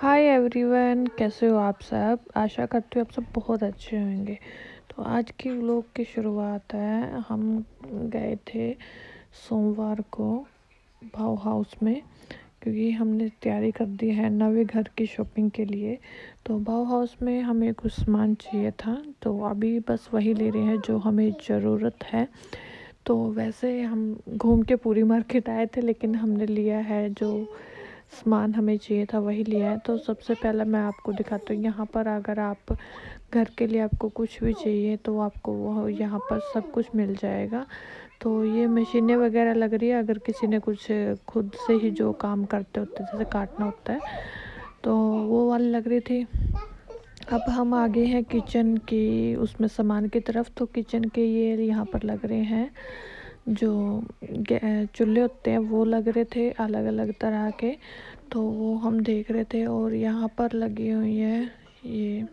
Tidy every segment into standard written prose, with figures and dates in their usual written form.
Hi everyone, कैसे हो आप सब। आशा करती हूँ आप सब बहुत अच्छे होंगे। तो आज की व्लॉग की शुरुआत है। हम गए थे सोमवार को भाव हाउस में, क्योंकि हमने तैयारी कर दी है नवे घर की शॉपिंग के लिए। तो भाव हाउस में हमें कुछ सामान चाहिए था, तो अभी बस वही ले रहे हैं जो हमें ज़रूरत है। तो वैसे हम घूम के पूरी मार्केट आए थे, लेकिन हमने लिया है जो सामान हमें चाहिए था वही लिया है। तो सबसे पहले मैं आपको दिखाती हूँ, यहाँ पर अगर आप घर के लिए आपको कुछ भी चाहिए तो आपको वो यहाँ पर सब कुछ मिल जाएगा। तो ये मशीनें वगैरह लग रही है, अगर किसी ने कुछ खुद से ही जो काम करते होते जैसे काटना होता है तो वो वाली लग रही थी। अब हम आगे हैं किचन की उसमें सामान की तरफ। तो किचन के ये यहाँ पर लग रहे हैं जो चूल्हे होते हैं, वो लग रहे थे अलग अलग तरह के। तो वो हम देख रहे थे। और यहाँ पर लगी हुई है ये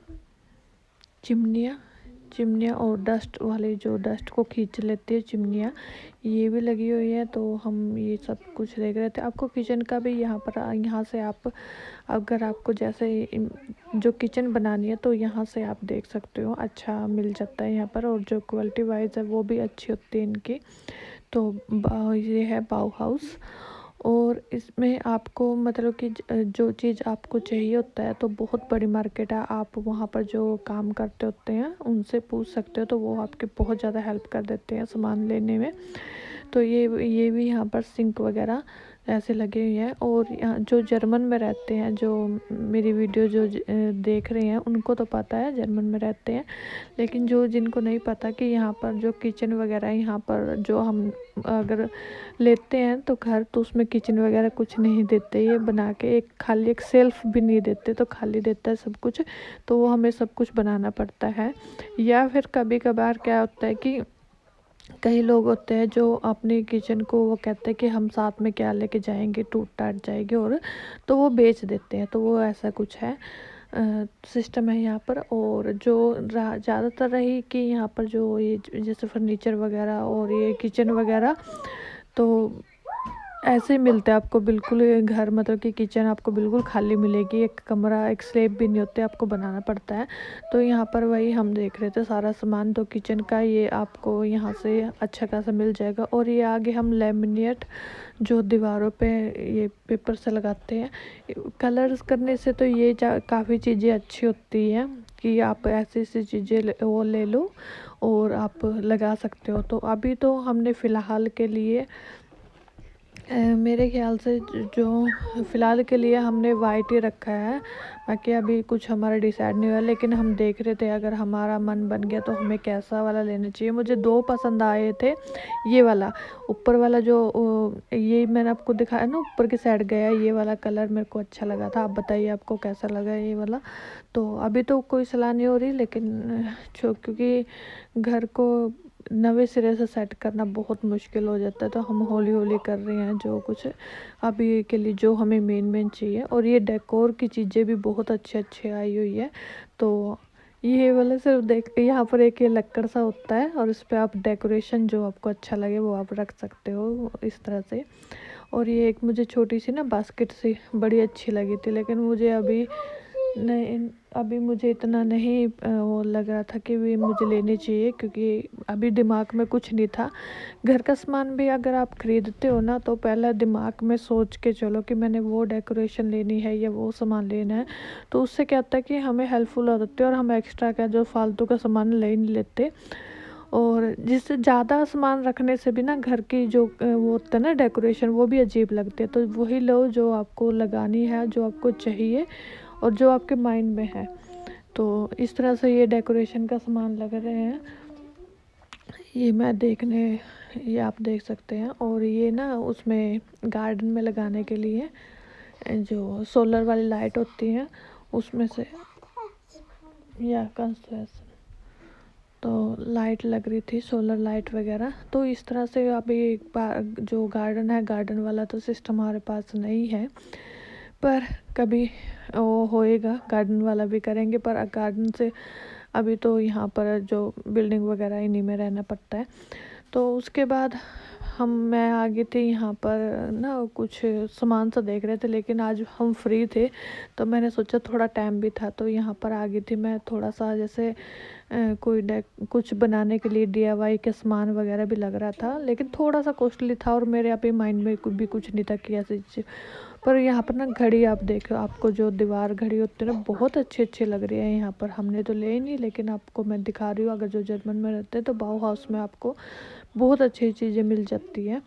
चिमनियाँ और डस्ट वाली, जो डस्ट को खींच लेती है चिमनियाँ, ये भी लगी हुई है। तो हम ये सब कुछ देख रहे थे। आपको किचन का भी यहाँ से आप, अगर आपको जैसे जो किचन बनानी है तो यहाँ से आप देख सकते हो, अच्छा मिल जाता है यहाँ पर। और जो क्वालिटी वाइज है वो भी अच्छी होती है इनकी। तो ये है बाउ हाउस। और इसमें आपको मतलब कि जो चीज़ आपको चाहिए होता है, तो बहुत बड़ी मार्केट है। आप वहाँ पर जो काम करते होते हैं उनसे पूछ सकते हो, तो वो आपकी बहुत ज़्यादा हेल्प कर देते हैं सामान लेने में। तो ये भी यहाँ पर सिंक वगैरह ऐसे लगे हुए हैं। और यहाँ जो जर्मन में रहते हैं, जो मेरी वीडियो जो देख रहे हैं उनको तो पता है जर्मन में रहते हैं, लेकिन जो जिनको नहीं पता कि यहाँ पर जो किचन वगैरह यहाँ पर जो हम अगर लेते हैं तो घर, तो उसमें किचन वगैरह कुछ नहीं देते। ये बना के एक खाली एक सेल्फ भी नहीं देते, तो खाली देता है सब कुछ। तो वो हमें सब कुछ बनाना पड़ता है। या फिर कभी कभार क्या होता है कि कई लोग होते हैं जो अपनी किचन को वो कहते हैं कि हम साथ में क्या लेके जाएंगे, टूट टाट जाएगी, और तो वो बेच देते हैं। तो वो ऐसा कुछ है सिस्टम है यहाँ पर। और जो ज़्यादातर रही कि यहाँ पर जो ये जैसे फर्नीचर वगैरह और ये किचन वगैरह तो ऐसे ही मिलते हैं आपको बिल्कुल। घर मतलब कि किचन आपको बिल्कुल खाली मिलेगी, एक कमरा एक स्लैब भी नहीं होते, आपको बनाना पड़ता है। तो यहाँ पर वही हम देख रहे थे सारा सामान। तो किचन का ये आपको यहाँ से अच्छा खासा मिल जाएगा। और ये आगे हम लेमिनेट जो दीवारों पे ये पेपर से लगाते हैं कलर्स करने से, तो ये काफ़ी चीज़ें अच्छी होती हैं कि आप ऐसी ऐसी चीज़ें वो ले लो और आप लगा सकते हो। तो अभी तो हमने फ़िलहाल के लिए मेरे ख्याल से जो फ़िलहाल के लिए हमने वाइट ही रखा है। बाकी अभी कुछ हमारा डिसाइड नहीं हुआ, लेकिन हम देख रहे थे अगर हमारा मन बन गया तो हमें कैसा वाला लेना चाहिए। मुझे दो पसंद आए थे, ये वाला ऊपर वाला जो ये मैंने आपको दिखाया ना ऊपर की साइड गया, ये वाला कलर मेरे को अच्छा लगा था। आप बताइए आपको कैसा लगा ये वाला। तो अभी तो कोई सलाह नहीं हो रही, लेकिन क्योंकि घर को नवे सिरे से सेट करना बहुत मुश्किल हो जाता है, तो हम हौली हौली कर रहे हैं जो कुछ अभी के लिए जो हमें मेन चाहिए। और ये डेकोर की चीज़ें भी बहुत अच्छे अच्छे आई हुई है। तो ये वाला सिर्फ देख, यहाँ पर एक ये लक्कड़ सा होता है और इस पर आप डेकोरेशन जो आपको अच्छा लगे वो आप रख सकते हो इस तरह से। और ये एक मुझे छोटी सी ना बास्केट सी बड़ी अच्छी लगी थी, लेकिन मुझे अभी मुझे इतना नहीं वो लग रहा था कि भी मुझे लेनी चाहिए, क्योंकि अभी दिमाग में कुछ नहीं था। घर का सामान भी अगर आप ख़रीदते हो ना, तो पहले दिमाग में सोच के चलो कि मैंने वो डेकोरेशन लेनी है या वो सामान लेना है। तो उससे क्या होता है कि हमें हेल्पफुल हो जाती है और हम एक्स्ट्रा का जो फालतू का सामान ले नहीं लेते। और जिससे ज़्यादा सामान रखने से भी ना घर की जो वो होता है ना डेकोरेशन, वो भी अजीब लगते हैं। तो वही लो जो आपको लगानी है, जो आपको चाहिए और जो आपके माइंड में है। तो इस तरह से ये डेकोरेशन का सामान लग रहे हैं। ये मैं देखने, ये आप देख सकते हैं। और ये ना उसमें गार्डन में लगाने के लिए जो सोलर वाली लाइट होती है उसमें से या कंस्ट्रक्शन, तो लाइट लग रही थी सोलर लाइट वगैरह। तो इस तरह से अभी जो गार्डन है, गार्डन वाला तो सिस्टम हमारे पास नहीं है, पर कभी वो होएगा, गार्डन वाला भी करेंगे। पर गार्डन से अभी तो यहाँ पर जो बिल्डिंग वगैरह इन्हीं में रहना पड़ता है। तो उसके बाद मैं आ गई थी यहाँ पर ना, कुछ सामान सा देख रहे थे, लेकिन आज हम फ्री थे तो मैंने सोचा थोड़ा टाइम भी था तो यहाँ पर आ गई थी मैं। थोड़ा सा जैसे कुछ बनाने के लिए DIY के सामान वगैरह भी लग रहा था, लेकिन थोड़ा सा कॉस्टली था और मेरे अभी माइंड में कुछ नहीं था कि ऐसी चीज़। पर यहाँ पर ना घड़ी आप देखो, आपको जो दीवार घड़ी होती है ना, बहुत अच्छी लग रही है यहाँ पर। हमने तो ले ही नहीं, लेकिन आपको मैं दिखा रही हूँ। अगर जो जर्मन में रहते हैं तो बाउ हाउस में आपको बहुत अच्छी चीज़ें मिल जाती हैं,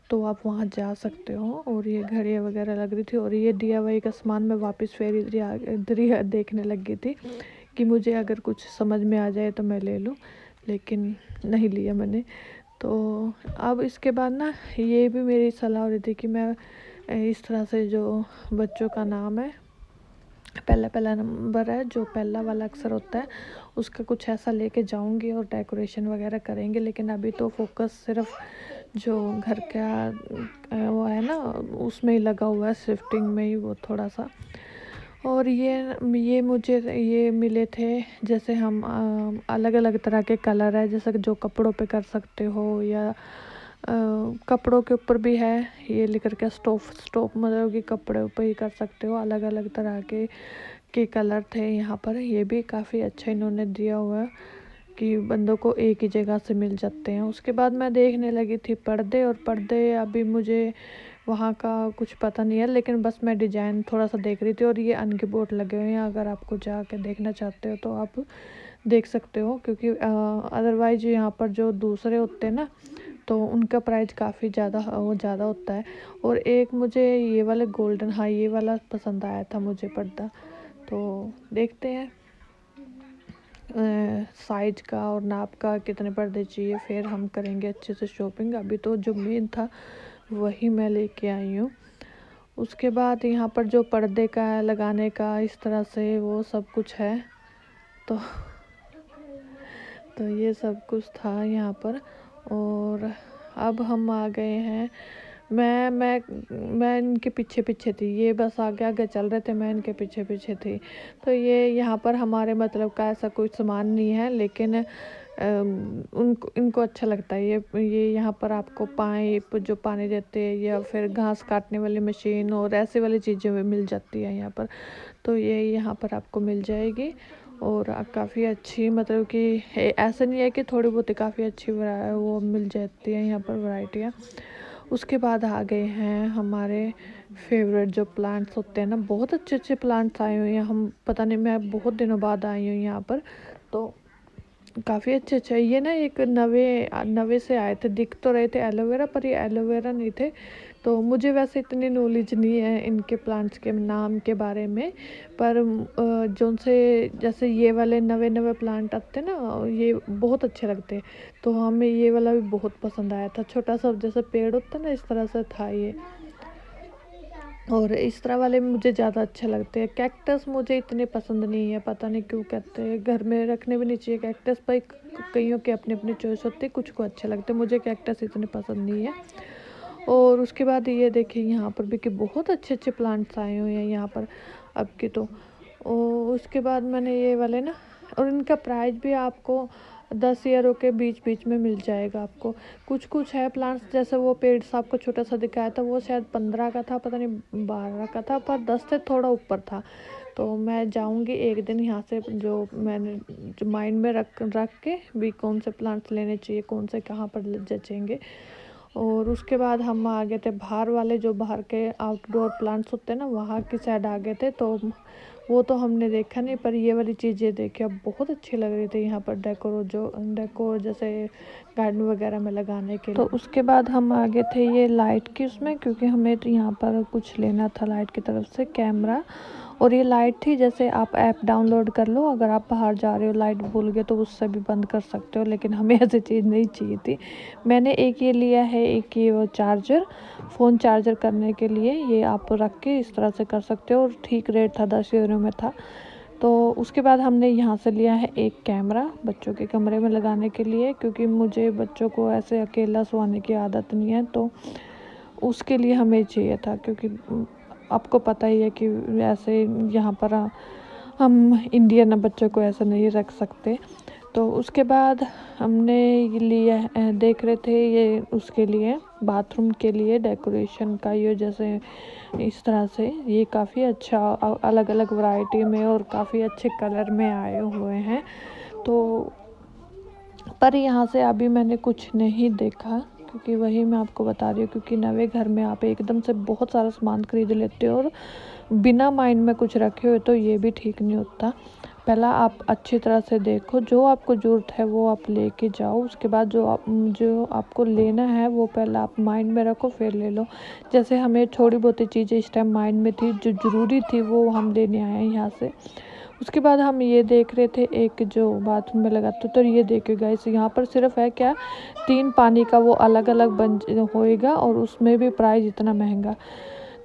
तो आप वहाँ जा सकते हो। और ये घड़ियाँ वगैरह लग रही थी, और ये DIY का सामान मैं वापस फिर इधर ही देखने लग गई थी कि मुझे अगर कुछ समझ में आ जाए तो मैं ले लूँ, लेकिन नहीं लिया मैंने। तो अब इसके बाद ना ये भी मेरी सलाह हो रही थी कि मैं इस तरह से जो बच्चों का नाम है, पहला नंबर है, जो पहला वाला अक्षर होता है, उसका कुछ ऐसा लेके जाऊंगी और डेकोरेशन वगैरह करेंगे। लेकिन अभी तो फोकस सिर्फ जो घर का वो है ना, उसमें ही लगा हुआ है, शिफ्टिंग में ही वो थोड़ा सा। और ये मुझे ये मिले थे, जैसे हम अलग अलग तरह के कलर है, जैसे जो कपड़ों पे कर सकते हो, या कपड़ों के ऊपर भी है। ये लिख के स्टोव मतलब कि कपड़े पे ही कर सकते हो। अलग अलग तरह के कलर थे यहाँ पर। ये भी काफ़ी अच्छा इन्होंने दिया हुआ है कि बंदों को एक ही जगह से मिल जाते हैं। उसके बाद मैं देखने लगी थी पर्दे, और पर्दे अभी मुझे वहाँ का कुछ पता नहीं है, लेकिन बस मैं डिज़ाइन थोड़ा सा देख रही थी। और ये अनके बोर्ड लगे हुए हैं, अगर आपको जाके देखना चाहते हो तो आप देख सकते हो, क्योंकि अदरवाइज यहाँ पर जो दूसरे होते हैं ना, तो उनका प्राइस काफ़ी ज़्यादा होता है। और एक मुझे ये वाले गोल्डन, हाँ ये वाला पसंद आया था मुझे पर्दा। तो देखते हैं साइज का और नाप का कितने पर्दे चाहिए, फिर हम करेंगे अच्छे से शॉपिंग। अभी तो जो मेन था वही मैं लेके आई हूँ। उसके बाद यहाँ पर जो पर्दे का लगाने का इस तरह से वो सब कुछ है, तो ये सब कुछ था यहाँ पर। और अब हम आ गए हैं, मैं इनके पीछे पीछे थी, ये बस आगे आगे चल रहे थे, मैं इनके पीछे पीछे थी। तो ये यहाँ पर हमारे मतलब का ऐसा कोई सामान नहीं है, लेकिन उनको इनको अच्छा लगता है। ये यहाँ पर आपको पाइप जो पानी देते हैं, या फिर घास काटने वाली मशीन और ऐसे वाली चीज़ें मिल जाती है यहाँ पर। तो ये यहाँ पर आपको मिल जाएगी, और काफ़ी अच्छी, मतलब कि ऐसा नहीं है कि थोड़ी बहुत, काफ़ी अच्छी वो मिल जाती है यहाँ पर वैरायटियाँ। उसके बाद आ गए हैं हमारे फेवरेट जो प्लांट्स होते हैं ना, बहुत अच्छे प्लांट्स आए हुए हैं। हम पता नहीं, मैं बहुत दिनों बाद आई हूँ यहाँ पर, तो काफ़ी अच्छे ये ना एक नवे से आए थे। दिख तो रहे थे एलोवेरा, पर ये एलोवेरा नहीं थे। तो मुझे वैसे इतनी नॉलेज नहीं है इनके प्लांट्स के नाम के बारे में, पर जो से जैसे ये वाले नवे प्लांट आते ना, ये बहुत अच्छे लगते हैं। तो हमें ये वाला भी बहुत पसंद आया था। छोटा सा जैसे पेड़ होता ना, इस तरह से था ये। और इस तरह वाले मुझे ज़्यादा अच्छे लगते हैं। कैक्टस मुझे इतने पसंद नहीं है, पता नहीं क्यों कहते हैं, घर में रखने भी नहीं चाहिए कैक्टस, पर कईयों के अपनी अपनी चॉइस होती है, कुछ को अच्छे लगते हैं। मुझे कैक्टस इतने पसंद नहीं है। और उसके बाद ये देखिए यहाँ पर भी कि बहुत अच्छे प्लांट्स आए हुए हैं यहाँ पर अब के तो। और उसके बाद मैंने ये वाले ना, और इनका प्राइस भी आपको 10 यूरो के बीच में मिल जाएगा आपको। कुछ है प्लांट्स, जैसे वो पेड़ सा आपको छोटा सा दिखाया था, वो शायद 15 का था, पता नहीं 12 का था, पर 10 से थोड़ा ऊपर था। तो मैं जाऊंगी एक दिन यहाँ से, जो मैंने जो माइंड में रख के भी कौन से प्लांट्स लेने चाहिए, कौन से कहाँ पर जचेंगे। और उसके बाद हम आ गए थे बाहर वाले, जो बाहर के आउटडोर प्लांट्स होते हैं ना, वहाँ की साइड आ गए थे। तो वो तो हमने देखा नहीं, पर ये वाली चीज़ें देखी, अब बहुत अच्छी लग रही थी यहाँ पर डेकोर जैसे गार्डन वगैरह में लगाने के लिए। तो उसके बाद हम आ गए थे ये लाइट की उसमें, क्योंकि हमें तो यहाँ पर कुछ लेना था लाइट की तरफ से, कैमरा। और ये लाइट थी, जैसे आप ऐप डाउनलोड कर लो, अगर आप बाहर जा रहे हो लाइट भूल गए तो उससे भी बंद कर सकते हो, लेकिन हमें ऐसी चीज़ नहीं चाहिए थी। मैंने एक ये लिया है, एक ये वो चार्जर, फ़ोन चार्जर करने के लिए। ये आप रख के इस तरह से कर सकते हो, और ठीक रेट था, 10 यूरो में था। तो उसके बाद हमने यहाँ से लिया है एक कैमरा बच्चों के कमरे में लगाने के लिए, क्योंकि मुझे बच्चों को ऐसे अकेला सोने की आदत नहीं है, तो उसके लिए हमें चाहिए था। क्योंकि आपको पता ही है कि ऐसे यहाँ पर हम इंडियन बच्चों को ऐसा नहीं रख सकते। तो उसके बाद हमने ये लिया, देख रहे थे ये उसके लिए बाथरूम के लिए डेकोरेशन का, ये जैसे इस तरह से ये काफ़ी अच्छा अलग अलग वैरायटी में और काफ़ी अच्छे कलर में आए हुए हैं। तो पर यहाँ से अभी मैंने कुछ नहीं देखा, क्योंकि वही मैं आपको बता रही हूँ, क्योंकि नए घर में आप एकदम से बहुत सारा सामान खरीद लेते हो और बिना माइंड में कुछ रखे हुए तो ये भी ठीक नहीं होता। पहला आप अच्छी तरह से देखो, जो आपको ज़रूरत है वो आप लेके जाओ, उसके बाद जो आपको लेना है वो पहला आप माइंड में रखो, फिर ले लो। जैसे हमें थोड़ी बहुत चीज़ें इस टाइम माइंड में थी जो ज़रूरी थी वो हम लेने आए हैं यहाँ से। उसके बाद हम ये देख रहे थे एक जो बाथरूम में लगा, तो ये देखिए गाइस, यहाँ पर सिर्फ है क्या 3 पानी का वो अलग अलग बन होएगा और उसमें भी प्राइस इतना महंगा।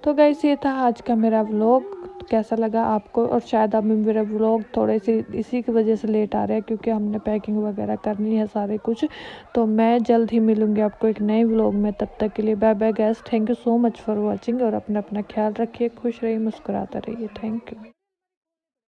तो गाइस ये था आज का मेरा व्लॉग, कैसा लगा आपको? और शायद अब मेरा व्लॉग थोड़े से इसी की वजह से लेट आ रहा है, क्योंकि हमने पैकिंग वगैरह करनी है सारे कुछ। तो मैं जल्द ही मिलूँगी आपको एक नए व्लॉग में, तब तक के लिए bye bye guys, thank you so much for watching, और अपना ख्याल रखिए, खुश रहिए, मुस्कुराते रहिए, थैंक यू।